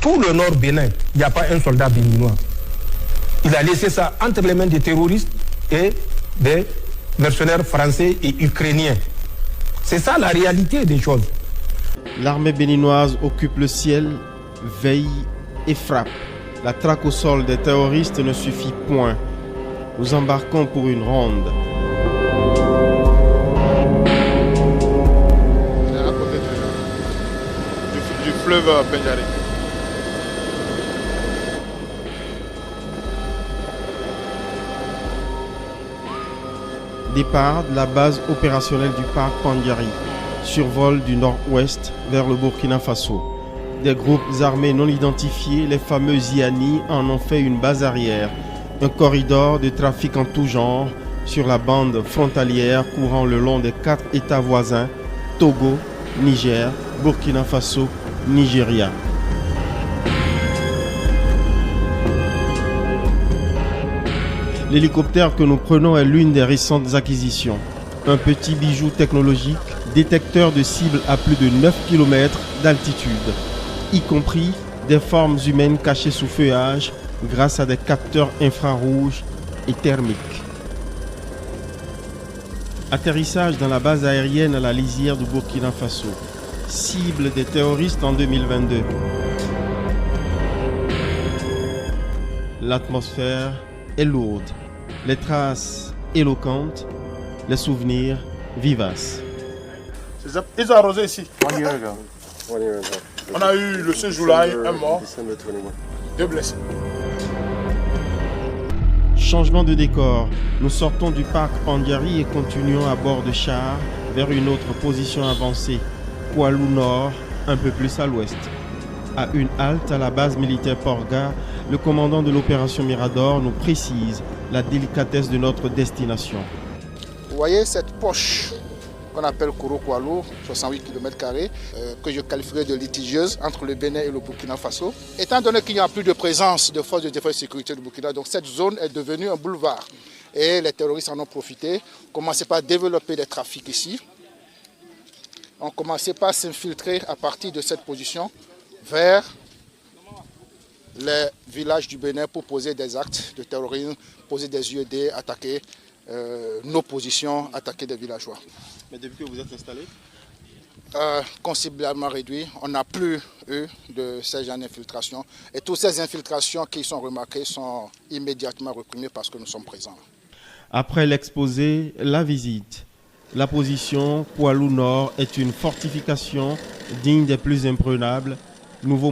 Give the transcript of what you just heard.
tout le nord Bénin, il n'y a pas un soldat béninois. Il a laissé ça entre les mains des terroristes et des mercenaires français et ukrainiens. C'est ça la réalité des choses. L'armée béninoise occupe le ciel, veille et frappe. La traque au sol des terroristes ne suffit point. Nous embarquons pour une ronde. À côté du fleuve Pendjari. Départ de la base opérationnelle du parc Pendjari. Survol du nord-ouest vers le Burkina Faso. Des groupes armés non identifiés, les fameux IANI, en ont fait une base arrière. Un corridor de trafic en tout genre sur la bande frontalière courant le long des 4 États voisins, Togo, Niger, Burkina Faso, Nigeria. L'hélicoptère que nous prenons est l'une des récentes acquisitions. Un petit bijou technologique, détecteur de cibles à plus de 9 km d'altitude, y compris des formes humaines cachées sous feuillage grâce à des capteurs infrarouges et thermiques. Atterrissage dans la base aérienne à la lisière du Burkina Faso. Cible des terroristes en 2022. L'atmosphère est lourde, les traces éloquentes, les souvenirs vivaces. Ils ont arrosé ici. 1 year ago. On a eu ce jour-là un mort, 2 blessés. Changement de décor. Nous sortons du parc Pendjari et continuons à bord de chars vers une autre position avancée, Koualou Nord, un peu plus à l'ouest. À une halte à la base militaire Porga, le commandant de l'opération Mirador nous précise la délicatesse de notre destination. Vous voyez cette poche qu'on appelle Koro Koualou, 68 km, que je qualifierais de litigieuse entre le Bénin et le Burkina Faso. Étant donné qu'il n'y a plus de présence de forces de défense et de sécurité du Burkina, donc cette zone est devenue un boulevard. Et les terroristes en ont profité, commençaient par développer des trafics ici. On commençait par s'infiltrer à partir de cette position vers les villages du Bénin pour poser des actes de terrorisme, poser des IED, attaquer nos positions, attaquer des villageois. Mais depuis que vous êtes installé? Considérablement réduit. On n'a plus eu de ces genres d'infiltration. Et toutes ces infiltrations qui sont remarquées sont immédiatement réprimées parce que nous sommes présents. Après l'exposé, la visite. La position Koualou Nord est une fortification digne des plus imprenables. Nouveau